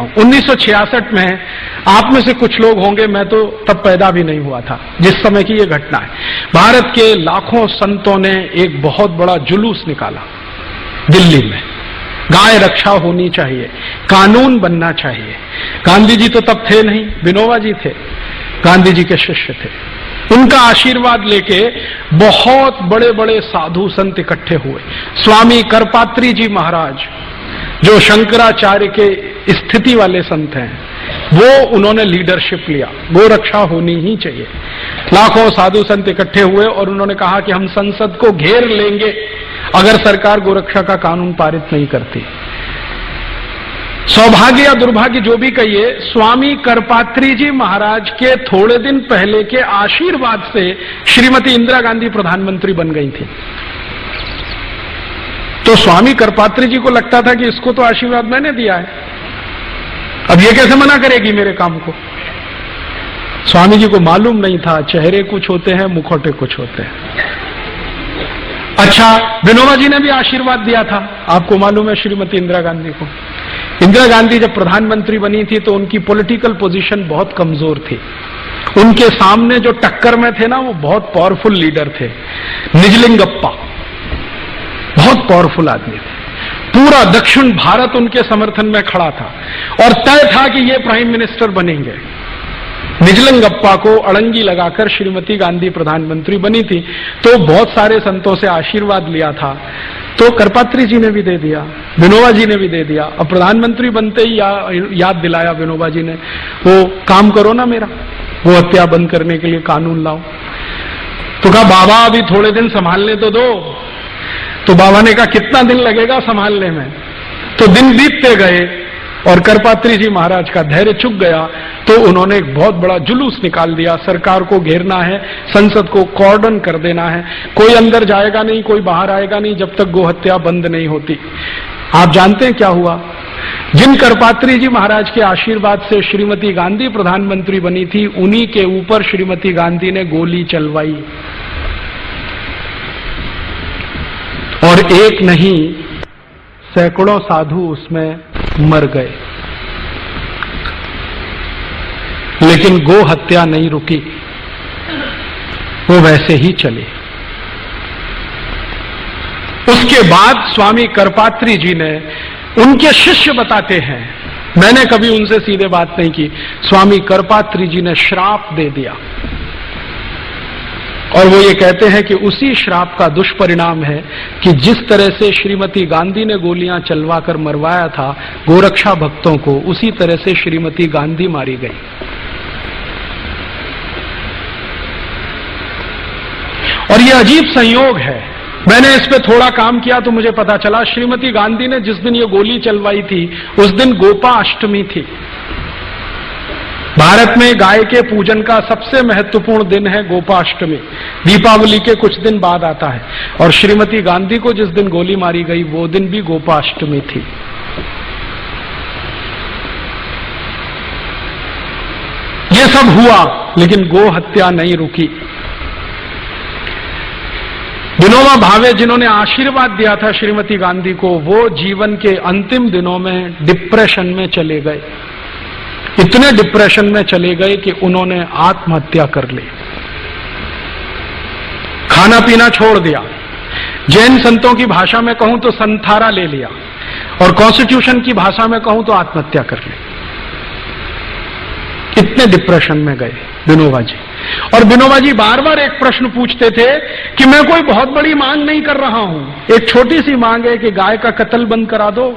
1966 में आप में से कुछ लोग होंगे, मैं तो तब पैदा भी नहीं हुआ था जिस समय की ये घटना है। भारत के लाखों संतों ने एक बहुत बड़ा जुलूस निकाला दिल्ली में, गाय रक्षा होनी चाहिए, कानून बनना चाहिए। गांधी जी तो तब थे नहीं, विनोबा जी थे, गांधी जी के शिष्य थे। उनका आशीर्वाद लेके बहुत बड़े बड़े साधु संत इकट्ठे हुए। स्वामी करपात्री जी महाराज, जो शंकराचार्य के स्थिति वाले संत हैं, वो उन्होंने लीडरशिप लिया, गो रक्षा होनी ही चाहिए। लाखों साधु संत इकट्ठे हुए और उन्होंने कहा कि हम संसद को घेर लेंगे अगर सरकार गोरक्षा का कानून पारित नहीं करती। सौभाग्य या दुर्भाग्य जो भी कहिए, स्वामी करपात्री जी महाराज के थोड़े दिन पहले के आशीर्वाद से श्रीमती इंदिरा गांधी प्रधानमंत्री बन गई थी। तो स्वामी करपात्री जी को लगता था कि इसको तो आशीर्वाद मैंने दिया है, अब ये कैसे मना करेगी मेरे काम को। स्वामी जी को मालूम नहीं था, चेहरे कुछ होते हैं, मुखौटे कुछ होते हैं। अच्छा, विनोबा जी ने भी आशीर्वाद दिया था, आपको मालूम है, श्रीमती इंदिरा गांधी को। इंदिरा गांधी जब प्रधानमंत्री बनी थी तो उनकी पॉलिटिकल पोजीशन बहुत कमजोर थी। उनके सामने जो टक्कर में थे ना, वो बहुत पावरफुल लीडर थे, निजलिंगप्पा, बहुत पावरफुल आदमी थे। पूरा दक्षिण भारत उनके समर्थन में खड़ा था और तय था कि ये प्राइम मिनिस्टर बनेंगे। निजलिंगप्पा को अड़ंगी लगाकर श्रीमती गांधी प्रधानमंत्री बनी थी। तो बहुत सारे संतों से आशीर्वाद लिया था, तो करपात्री जी ने भी दे दिया, विनोबा जी ने भी दे दिया। अब प्रधानमंत्री बनते ही याद दिलाया विनोबा जी ने, वो काम करो ना मेरा, वो हत्या बंद करने के लिए कानून लाओ। तो कहा बाबा अभी थोड़े दिन संभालने तो दो। तो बाबा ने कहा कितना दिन लगेगा संभालने में। तो दिन बीतते गए और करपात्री जी महाराज का धैर्य चुक गया, तो उन्होंने एक बहुत बड़ा जुलूस निकाल दिया, सरकार को घेरना है, संसद को कॉर्डन कर देना है, कोई अंदर जाएगा नहीं, कोई बाहर आएगा नहीं जब तक गोहत्या बंद नहीं होती। आप जानते हैं क्या हुआ? जिन करपात्री जी महाराज के आशीर्वाद से श्रीमती गांधी प्रधानमंत्री बनी थी, उन्हीं के ऊपर श्रीमती गांधी ने गोली चलवाई और एक नहीं सैकड़ों साधु उसमें मर गए। लेकिन गो हत्या नहीं रुकी, वो वैसे ही चली। उसके बाद स्वामी करपात्री जी ने, उनके शिष्य बताते हैं, मैंने कभी उनसे सीधे बात नहीं की, स्वामी करपात्री जी ने श्राप दे दिया और वो ये कहते हैं कि उसी श्राप का दुष्परिणाम है कि जिस तरह से श्रीमती गांधी ने गोलियां चलवाकर मरवाया था गोरक्षा भक्तों को, उसी तरह से श्रीमती गांधी मारी गई। और ये अजीब संयोग है, मैंने इस पे थोड़ा काम किया तो मुझे पता चला, श्रीमती गांधी ने जिस दिन ये गोली चलवाई थी उस दिन गोपाष्टमी थी। भारत में गाय के पूजन का सबसे महत्वपूर्ण दिन है गोपाष्टमी, दीपावली के कुछ दिन बाद आता है। और श्रीमती गांधी को जिस दिन गोली मारी गई वो दिन भी गोपाष्टमी थी। ये सब हुआ लेकिन गो हत्या नहीं रुकी। विनोबा भावे जिन्होंने आशीर्वाद दिया था श्रीमती गांधी को, वो जीवन के अंतिम दिनों में डिप्रेशन में चले गए। इतने डिप्रेशन में चले गए कि उन्होंने आत्महत्या कर ली, खाना पीना छोड़ दिया, जैन संतों की भाषा में कहूं तो संथारा ले लिया, और कॉन्स्टिट्यूशन की भाषा में कहूं तो आत्महत्या कर ली। इतने डिप्रेशन में गए विनोबा जी। और विनोबा जी बार बार एक प्रश्न पूछते थे कि मैं कोई बहुत बड़ी मांग नहीं कर रहा हूं, एक छोटी सी मांग है कि गाय का कत्ल बंद करा दो,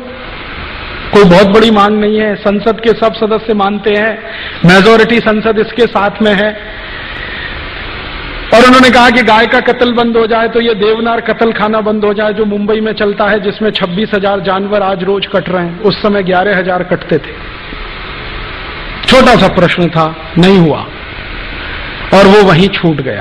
कोई बहुत बड़ी मांग नहीं है, संसद के सब सदस्य मानते हैं, मेजॉरिटी संसद इसके साथ में है। और उन्होंने कहा कि गाय का कत्ल बंद हो जाए तो ये देवनार कत्ल खाना बंद हो जाए जो मुंबई में चलता है, जिसमें 26,000 जानवर आज रोज कट रहे हैं, उस समय 11,000 कटते थे। छोटा सा प्रश्न था, नहीं हुआ और वो वहीं छूट गया।